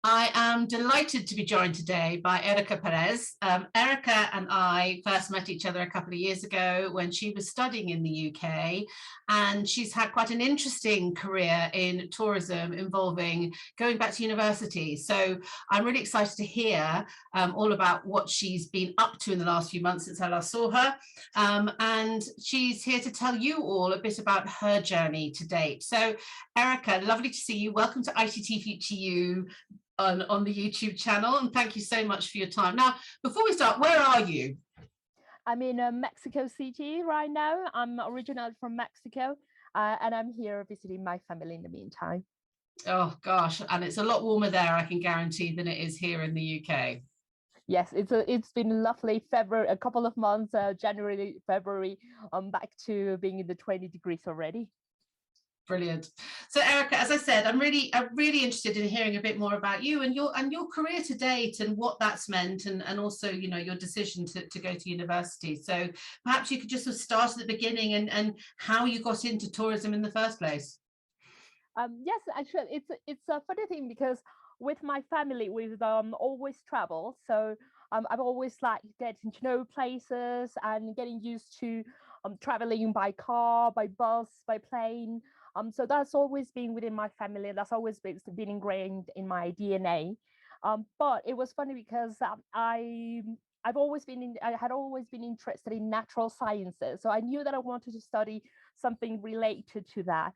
I am delighted to be joined today by Erika Perez. Erika and I first met each other a couple of years ago when she was studying in the UK, and she's had quite an interesting career in tourism involving going back to university. So I'm really excited to hear all about what she's been up to in the last few months since I last saw her. And she's here to tell you all a bit about her journey to date. So Erika, lovely to see you. Welcome to ITT Future You on the YouTube channel, and thank you so much for your time. Now, before we start, where are you? I'm in Mexico City right now. I'm originally from Mexico, and I'm here visiting my family in the meantime. Oh gosh, and it's a lot warmer there, I can guarantee, than it is here in the UK. Yes, it's been lovely. February, a couple of months, January, February, back to being in the 20 degrees already. Brilliant. So Erika, as I said, I'm really interested in hearing a bit more about you and your career to date and what that's meant, and also, you know, your decision to go to university. So perhaps you could just sort of start at the beginning and how you got into tourism in the first place. Yes, actually, it's a funny thing because with my family, we've always traveled. So I've always liked getting to know places and getting used to traveling by car, by bus, by plane. So that's always been within my family. That's always been ingrained in my DNA. But it was funny because I had always been interested in natural sciences. So I knew that I wanted to study something related to that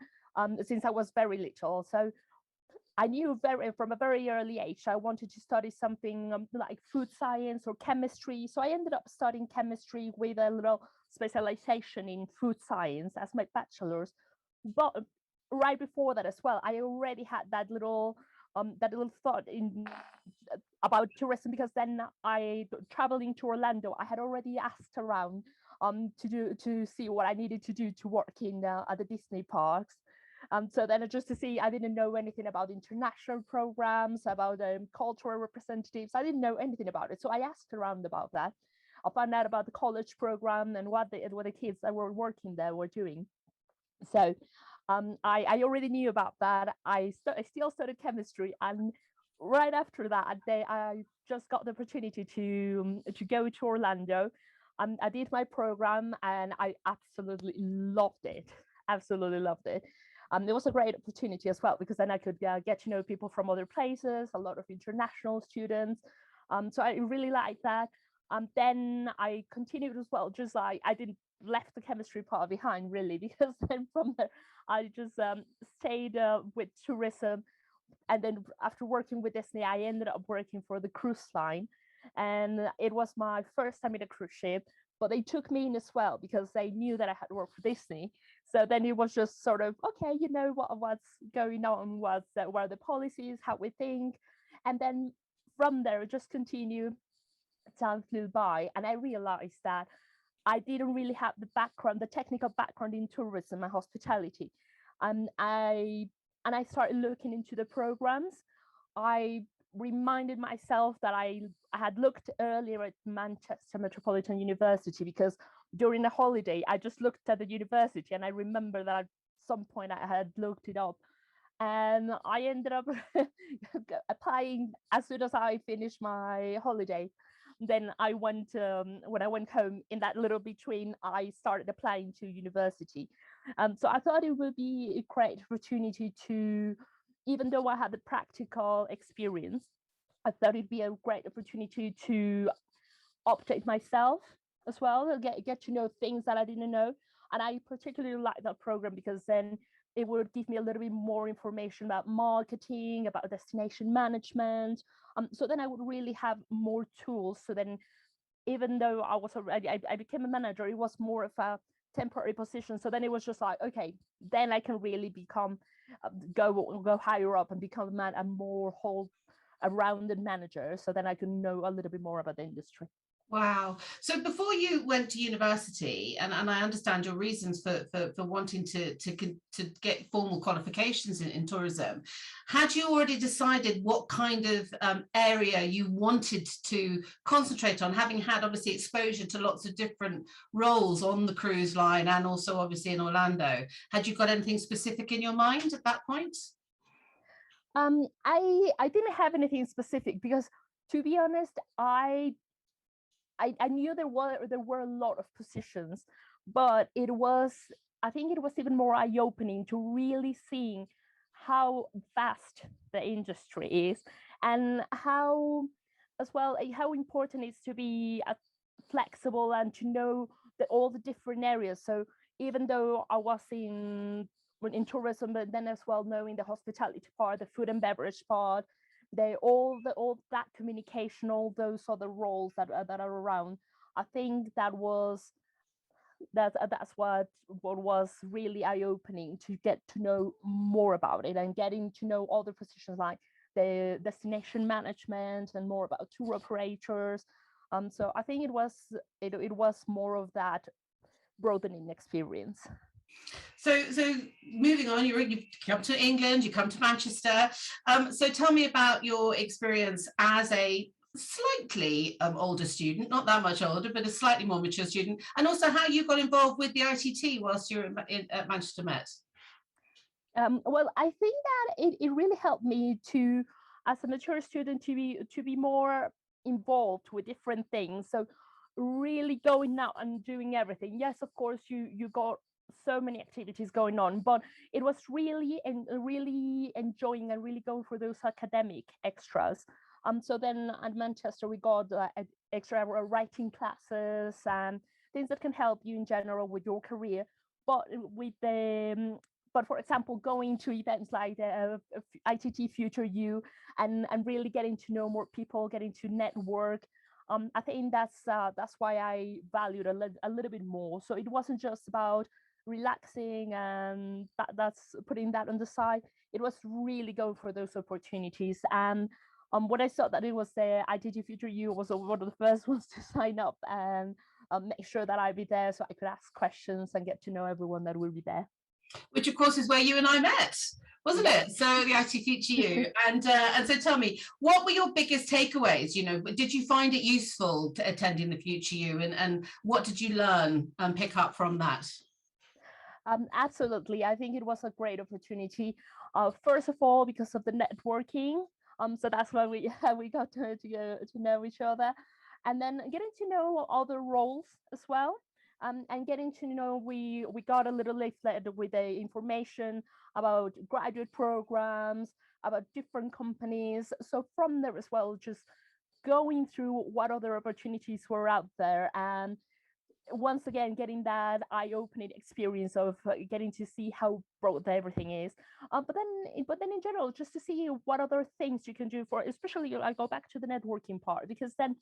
since I was very little. So I knew from a very early age I wanted to study something like food science or chemistry. So I ended up studying chemistry with a little specialization in food science as my bachelor's. But right before that as well, I already had that little thought in about tourism, because then I traveling to Orlando, I had already asked around to see what I needed to do to work in at the Disney parks. So then just to see, I didn't know anything about international programs, about cultural representatives. I didn't know anything about it. So I asked around about that. I found out about the college program and what the kids that were working there were doing. So I already knew about that. I still studied chemistry, and right after that, I just got the opportunity to go to Orlando. I did my program, and I absolutely loved it. Absolutely loved it. It was a great opportunity as well, because then I could get to know people from other places, a lot of international students. So I really liked that. Then I continued as well, just like I didn't left the chemistry part behind really, because then from there I just stayed with tourism. And then after working with Disney, I ended up working for the cruise line. And it was my first time in a cruise ship, but they took me in as well because they knew that I had worked for Disney. So then it was just sort of, okay, you know what's going on, what are the policies, how we think. And then from there, just continue. Time flew by, and I realized that I didn't really have the technical background in tourism and hospitality. And I started looking into the programs. I reminded myself that I had looked earlier at Manchester Metropolitan University, because during the holiday I just looked at the university, and I remember that at some point I had looked it up, and I ended up applying as soon as I finished my holiday. Then I went when I went home, in that little between, I started applying to university. So I thought it would be a great opportunity to, even though I had the practical experience, I thought it'd be a great opportunity to update myself as well, get to know things that I didn't know. And I particularly like that program because then it would give me a little bit more information about marketing, about destination management. So then I would really have more tools. So then, even though I was already, I became a manager, it was more of a temporary position. So then it was just like, okay, then I can really become, go higher up and become a more whole, a rounded manager. So then I can know a little bit more about the industry. Wow. So before you went to university, and I understand your reasons for wanting to get formal qualifications in tourism, had you already decided what kind of area you wanted to concentrate on, having had obviously exposure to lots of different roles on the cruise line and also obviously in Orlando? Had you got anything specific in your mind at that point? I didn't have anything specific because, to be honest, I knew there were a lot of positions, but I think it was even more eye-opening to really seeing how vast the industry is, and how, as well, how important it is to be flexible and to know all the different areas. So even though I was in tourism, but then as well knowing the hospitality part, the food and beverage part, all that communication, all those other roles that are around. I think that's what was really eye-opening, to get to know more about it and getting to know other positions like the destination management and more about tour operators. So I think it was more of that broadening experience. So moving on, you've come to England, you come to Manchester. So tell me about your experience as a slightly older student, not that much older, but a slightly more mature student, and also how you got involved with the ITT whilst you were at Manchester Met. Well, I think that it really helped me to, as a mature student, to be more involved with different things. So really going out and doing everything. Yes, of course, you got so many activities going on, but it was really enjoying and really going for those academic extras. So then at Manchester we got extra writing classes and things that can help you in general with your career. But with the but for example, going to events like the ITT Future You, and really getting to know more people, getting to network. I think that's why I valued a little bit more. So it wasn't just about relaxing and that's putting that on the side. It was really going for those opportunities. And when I saw that it was the ITT Future You, was one of the first ones to sign up and make sure that I'd be there so I could ask questions and get to know everyone that will be there. Which of course is where you and I met, wasn't it? So the ITT Future You, and so tell me, what were your biggest takeaways? Did you find it useful to attending the Future You, and what did you learn and pick up from that? Absolutely, I think it was a great opportunity. First of all, because of the networking. So that's why we got to know each other, and then getting to know other roles as well. And getting to know, we got a little leaflet with the information about graduate programs, about different companies. So from there as well, just going through what other opportunities were out there, and once again getting that eye-opening experience of getting to see how broad everything is. But then in general, just to see what other things you can do, for especially I go back to the networking part, because then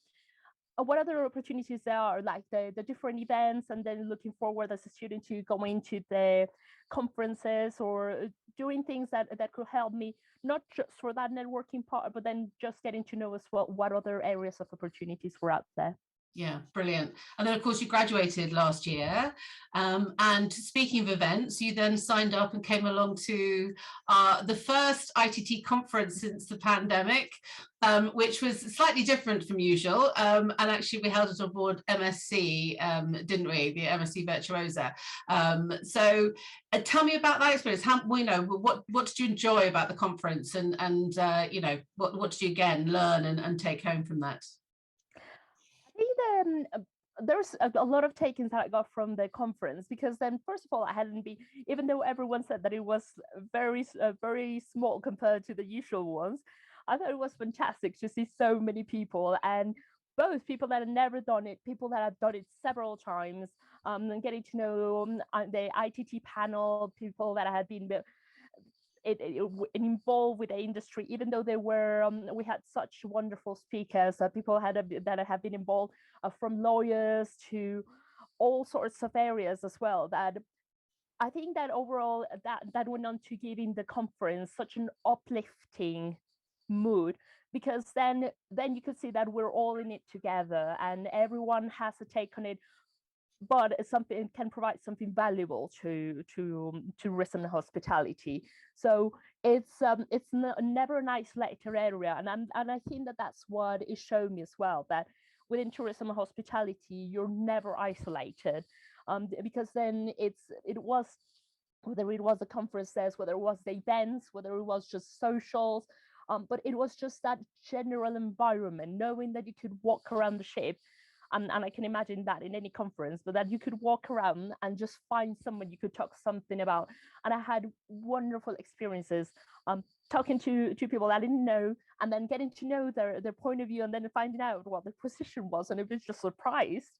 what other opportunities there are, like the different events, and then looking forward as a student to going to the conferences or doing things that could help me, not just for that networking part, but then just getting to know as well what other areas of opportunities were out there. Yeah, brilliant. And then of course you graduated last year, and speaking of events, you then signed up and came along to the first ITT conference since the pandemic, which was slightly different from usual, and actually we held it on board MSc, didn't we, the MSc Virtuosa. So tell me about that experience. What did you enjoy about the conference, and what did you again learn and take home from that? I think then there's a lot of takings that I got from the conference, because then first of all, I hadn't been, even though everyone said that it was very small compared to the usual ones, I thought it was fantastic to see so many people, and both people that had never done it, people that had done it several times, and getting to know the ITT panel, people that had been involved with the industry, even though we had such wonderful speakers, people that have been involved, from lawyers to all sorts of areas as well. That I think that overall that went on to giving the conference such an uplifting mood, because then you could see that we're all in it together and everyone has a take on it, but something can provide something valuable to tourism and hospitality. So it's never an isolated area, and I think that that's what it showed me as well, that within tourism and hospitality you're never isolated, because then it was whether it was the conferences, whether it was the events, whether it was just socials. But it was just that general environment, knowing that you could walk around the ship. And I can imagine that in any conference, but that you could walk around and just find someone you could talk something about. And I had wonderful experiences talking to people I didn't know, and then getting to know their point of view, and then finding out what their position was, and it was just surprised.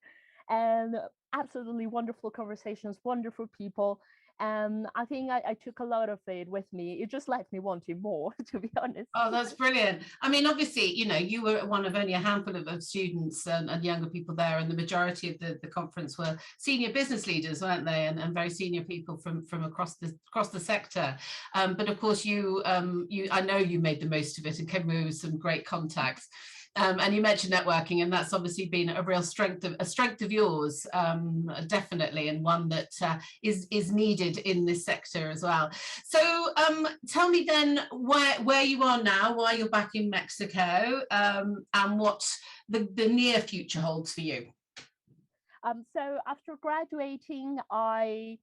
And absolutely wonderful conversations, wonderful people. And I think I took a lot of it with me. It just left me wanting more, to be honest. Oh, that's brilliant. I mean, obviously, you know, you were one of only a handful of students and younger people there, and the majority of the conference were senior business leaders, weren't they? And very senior people from across the sector. But of course, I know you made the most of it and came with some great contacts. And you mentioned networking, and that's obviously been a real strength of yours, definitely, and one that is needed in this sector as well. So tell me then where you are now, why you're back in Mexico, and what the near future holds for you. So after graduating, I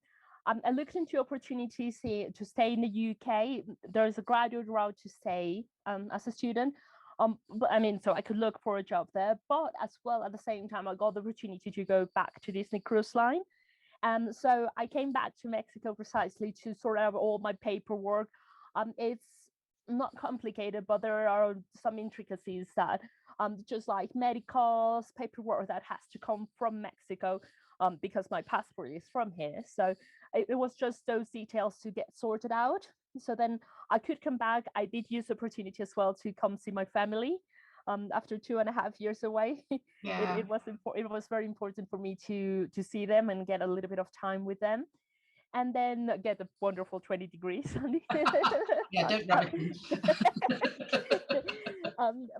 looked into opportunities here to stay in the UK. There's a graduate route to stay as a student. But I mean, so I could look for a job there, but as well at the same time, I got the opportunity to go back to Disney Cruise Line. And so I came back to Mexico precisely to sort out all my paperwork. It's not complicated, but there are some intricacies that just like medicals, paperwork that has to come from Mexico because my passport is from here. So it was just those details to get sorted out. So then I could come back. I did use the opportunity as well to come see my family. After 2.5 years away, Yeah. it was very important for me to see them and get a little bit of time with them, and then get the wonderful 20 degrees. Yeah, don't rub it in.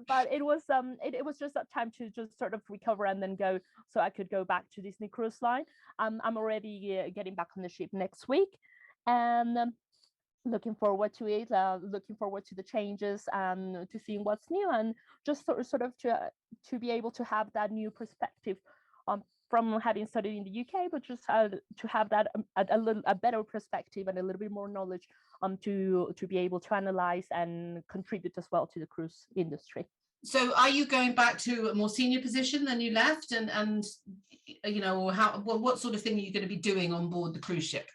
But it was just that time to just sort of recover and then go, so I could go back to Disney Cruise Line. I'm already getting back on the ship next week, and looking forward to it, looking forward to the changes and to seeing what's new, and just sort of to be able to have that new perspective from having studied in the UK, but just to have that a better perspective and a little bit more knowledge to be able to analyze and contribute as well to the cruise industry. So are you going back to a more senior position than you left, and you know, what sort of thing are you going to be doing on board the cruise ship?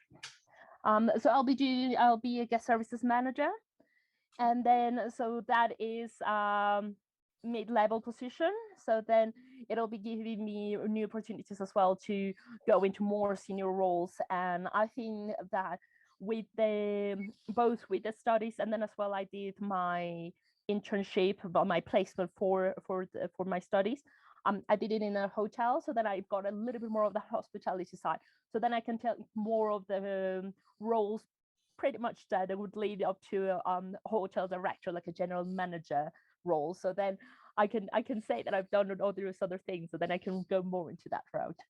So I'll be a guest services manager, and then so that is mid-level position. So then it'll be giving me new opportunities as well to go into more senior roles. And I think that with both with the studies, and then as well I did my internship, my placement for my studies. I did it in a hotel, so then I've got a little bit more of the hospitality side. So then I can tell more of the roles pretty much that would lead up to a hotel director, like a general manager role. So then I can say that I've done all those other things, so then I can go more into that route.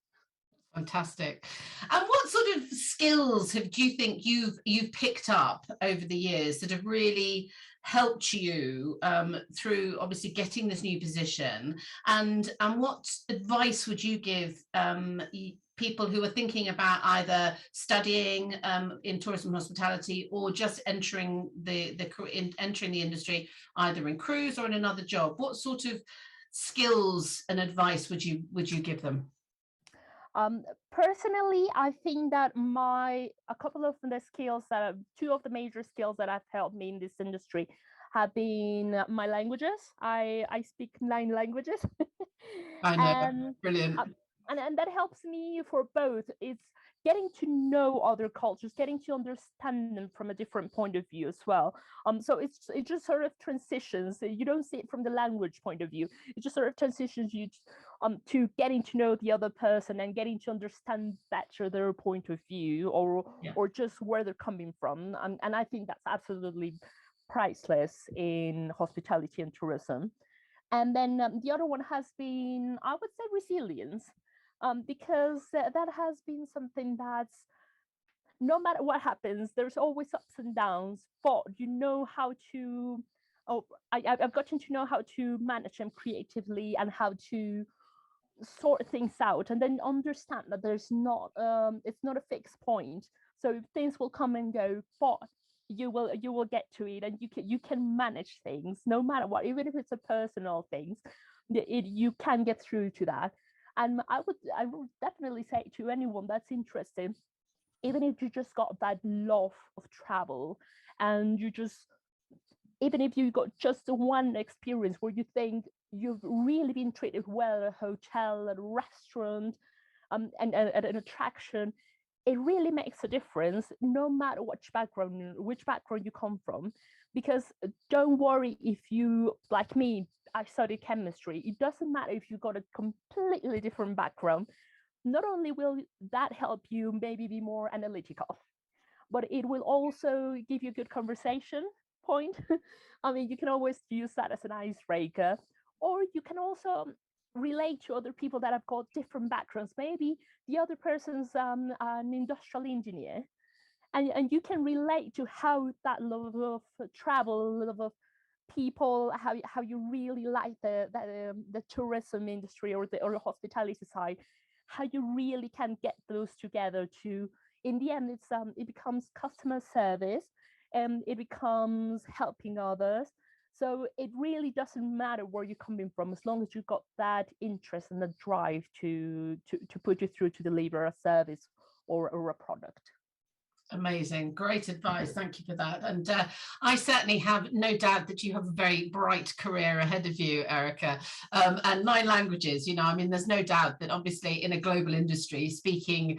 Fantastic. And what sort of skills do you think you've picked up over the years that have really helped you through obviously getting this new position, and what advice would you give people who are thinking about either studying in tourism and hospitality, or just entering the industry, either in cruise or in another job? What sort of skills and advice would you give them? Personally, I think that a couple of the skills two of the major skills that have helped me in this industry have been my languages. I speak 9 languages. I know, brilliant. And that helps me for both. It's getting to know other cultures, getting to understand them from a different point of view as well. So it just sort of transitions. You don't see it from the language point of view. It just sort of transitions you to getting to know the other person and getting to understand better their point of view, or just where they're coming from. And I think that's absolutely priceless in hospitality and tourism. And then the other one has been, I would say, resilience. Because that has been something that's, no matter what happens, there's always ups and downs, but you know how to, I've gotten to know how to manage them creatively and how to sort things out, and then understand that there's not, it's not a fixed point. So things will come and go, but you will get to it, and you can manage things no matter what, even if it's a personal things. You can get through to that. And I would definitely say to anyone that's interested, even if you just got that love of travel, and you just, even if you got just one experience where you think you've really been treated well at a hotel, at a restaurant, and at an attraction, it really makes a difference, no matter which background you come from. Because don't worry, if you, like me, I studied chemistry, it doesn't matter if you got a completely different background. Not only will that help you maybe be more analytical, but it will also give you a good conversation point. I mean, you can always use that as an icebreaker, or you can also relate to other people that have got different backgrounds. Maybe the other person's an industrial engineer, and you can relate to how that love of travel, love of people, how you really like the tourism industry, or the hospitality side, how you really can get those together to, in the end, it becomes customer service, and it becomes helping others. So it really doesn't matter where you're coming from, as long as you've got that interest and the drive to put you through to deliver a service or a product. Amazing, great advice. Thank you for that. And I certainly have no doubt that you have a very bright career ahead of you, Erika. And 9 languages, I mean, there's no doubt that obviously in a global industry, speaking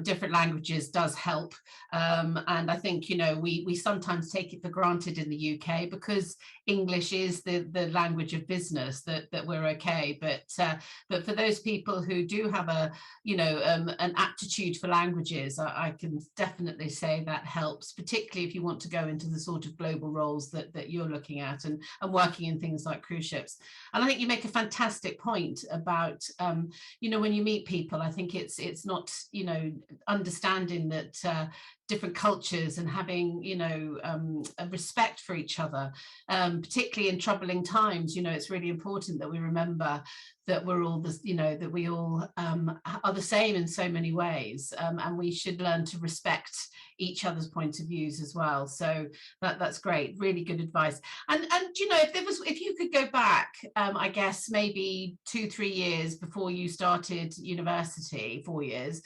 different languages does help. And I think, we sometimes take it for granted in the UK because English is the language of business, that we're okay. But for those people who do have an aptitude for languages, I can definitely say that helps, particularly if you want to go into the sort of global roles that you're looking at, and working in things like cruise ships. And I think you make a fantastic point about, when you meet people, I think it's not, understanding that different cultures and having, a respect for each other, particularly in troubling times. It's really important that we remember that we're all that we all are the same in so many ways, and we should learn to respect each other's point of views as well. So that's great, really good advice. And if you could go back, I guess maybe 2-3 years before you started university, 4 years,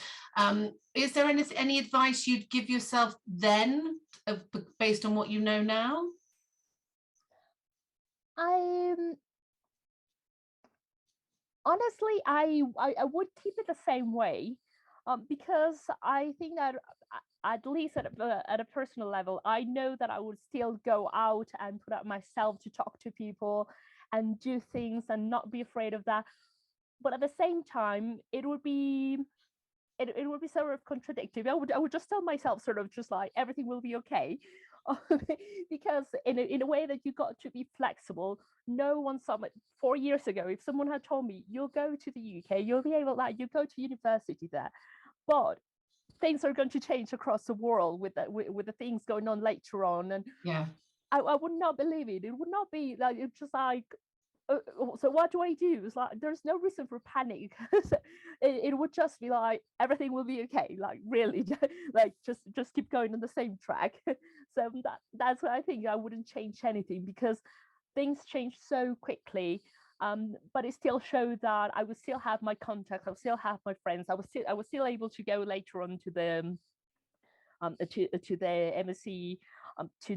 is there any advice you'd give yourself then, based on what you know now? Honestly, I would keep it the same way, because I think that, at least at a personal level, I know that I would still go out and put out myself to talk to people and do things and not be afraid of that. But at the same time, it would be sort of contradictory. I would just tell myself, sort of just like, everything will be okay. Because in a way that you got to be flexible. No one saw me 4 years ago. If someone had told me, you'll go to the UK, you'll be able, like, you go to university there, but things are going to change across the world with the things going on later on, and Yeah. I would not believe it. It would not be like, it's just like, so what do I do? It's like, there's no reason for panic. it would just be like, everything will be okay, like, really. Like, just keep going on the same track. So that's what I think. I wouldn't change anything, because things change so quickly. But it still showed that I would still have my contacts, I would still have my friends, I was still able to go later on to the MSc, to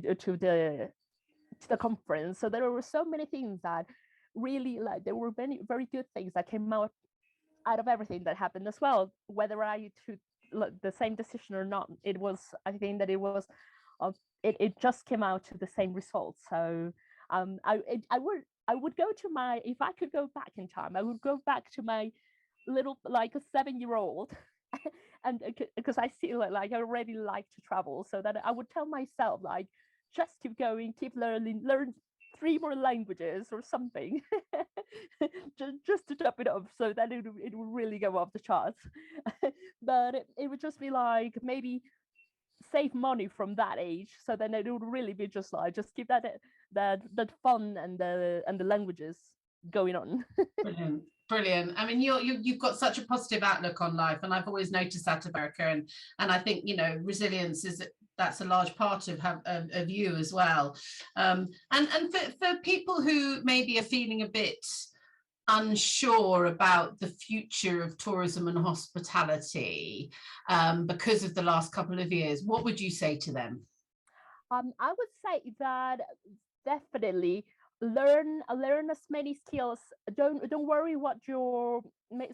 the conference. So there were so many things that really, like, there were many very good things that came out of everything that happened as well. Whether I took the same decision or not, I think that it was, it just came out to the same result. So I would go to my, if I could go back in time, I would go back to my little, like, a 7-year-old. And because I still, like, I already like to travel, so that I would tell myself, like, just keep going, keep learn 3 more languages or something. just to top it up, so that it would really go off the charts. But it would just be like, maybe save money from that age, so then it would really be just like, just keep that fun and the languages going on. Brilliant. Brilliant. I mean, you've got such a positive outlook on life, and I've always noticed that about Erica. And I think, you know, resilience that's a large part of you as well. And for people who maybe are feeling a bit unsure about the future of tourism and hospitality because of the last couple of years, what would you say to them? I would say that definitely learn as many skills. Don't worry what you're.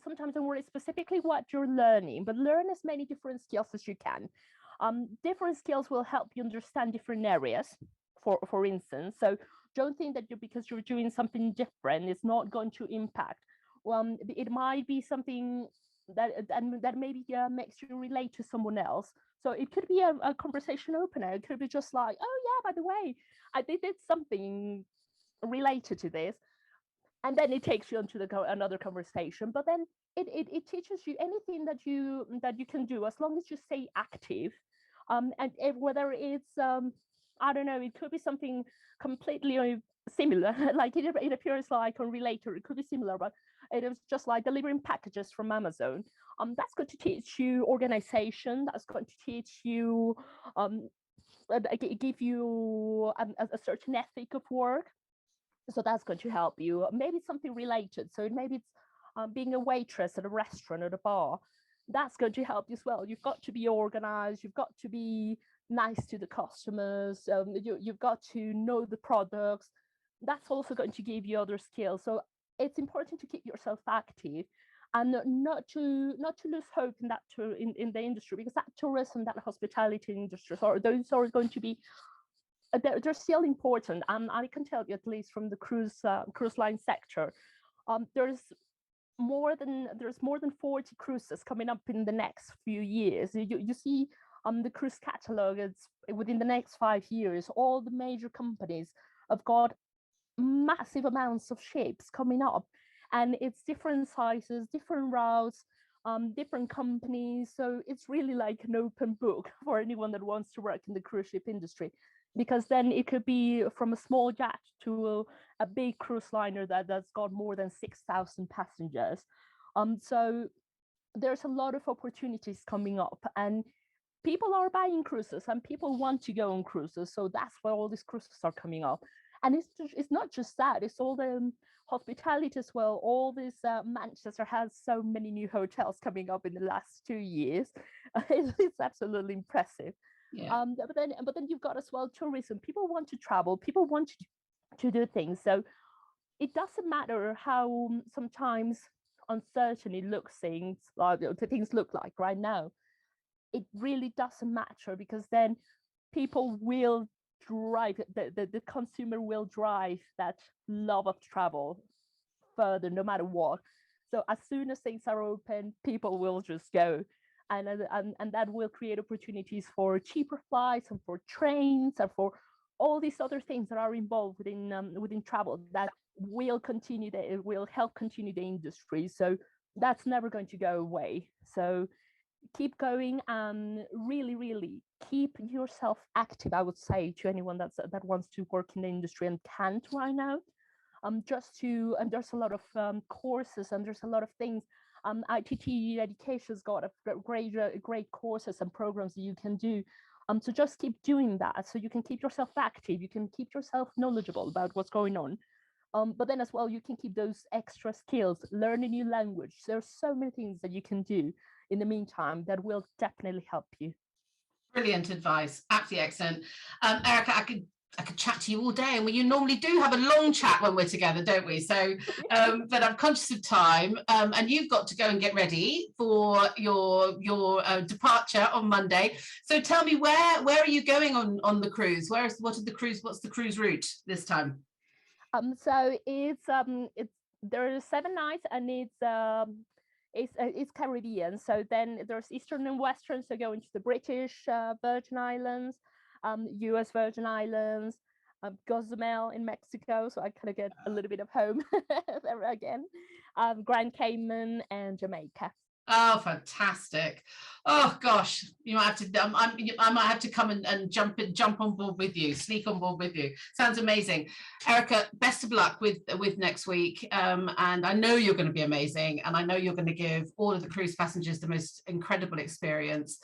Sometimes don't worry specifically what you're learning, but learn as many different skills as you can. Different skills will help you understand different areas. For instance, so don't think that because you're doing something different, it's not going to impact. It might be something that maybe makes you relate to someone else. So it could be a conversation opener. It could be just like, oh yeah, by the way, I did something related to this, and then it takes you onto another conversation. But then it teaches you anything that you can do as long as you stay active. And whether it's I don't know, it could be something completely similar, like it appears like unrelated. It could be similar, but it is just like delivering packages from Amazon. That's going to teach you organization. That's going to teach you give you a certain ethic of work. So that's going to help you. Maybe something related. So maybe it's being a waitress at a restaurant or a bar. That's going to help you as well. You've got to be organized. You've got to be nice to the customers. You've got to know the products. That's also going to give you other skills. So it's important to keep yourself active and not to lose hope in that in the industry, because that tourism, that hospitality industry, those are going to be they're still important. And I can tell you, at least from the cruise line sector, there's more than 40 cruises coming up in the next few years. You see the cruise catalog, it's within the next 5 years, all the major companies have got massive amounts of ships coming up, and it's different sizes, different routes, different companies. So it's really like an open book for anyone that wants to work in the cruise ship industry, because then it could be from a small yacht to a big cruise liner that's got more than 6,000 passengers. So there's a lot of opportunities coming up, and people are buying cruises and people want to go on cruises. So that's why all these cruises are coming up. And it's not just that, it's all the hospitality as well. All this Manchester has so many new hotels coming up in the last 2 years. It's absolutely impressive. Yeah. But then you've got as well tourism. People want to travel, people want to do things. So it doesn't matter how sometimes uncertain it looks, things look like right now. It really doesn't matter, because then people will drive, the consumer will drive that love of travel further no matter what. So as soon as things are open, people will just go. And that will create opportunities for cheaper flights and for trains and for all these other things that are involved within travel that will help continue the industry. So that's never going to go away. So keep going and really keep yourself active, I would say, to anyone that wants to work in the industry and can't right now. And there's a lot of courses, and there's a lot of things. ITT Education's got a great courses and programs that you can do. So just keep doing that, so you can keep yourself active, you can keep yourself knowledgeable about what's going on. But then as well, you can keep those extra skills, learn a new language. There's so many things that you can do in the meantime that will definitely help you. Brilliant advice, absolutely excellent. Erica, I could chat to you all day, and you normally do have a long chat when we're together, don't we? So, but I'm conscious of time, and you've got to go and get ready for your departure on Monday. So tell me, where are you going on the cruise? What's the cruise route this time? So there are 7 nights, and it's Caribbean. So then there's Eastern and Western, so going to the British Virgin Islands, US Virgin Islands, Cozumel in Mexico, so I kind of get a little bit of home there again, Grand Cayman and Jamaica. Oh, fantastic. Oh gosh, you might have to I might have to come and jump on board with you, sneak on board with you. Sounds amazing. Erika, best of luck with next week. And I know you're going to be amazing, and I know you're going to give all of the cruise passengers the most incredible experience.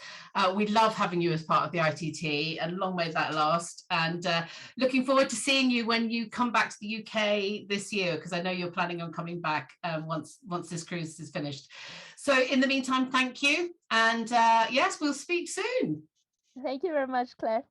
We love having you as part of the ITT, and long may that last. And looking forward to seeing you when you come back to the UK this year, because I know you're planning on coming back once this cruise is finished. So in the meantime, thank you. And yes, we'll speak soon. Thank you very much, Claire.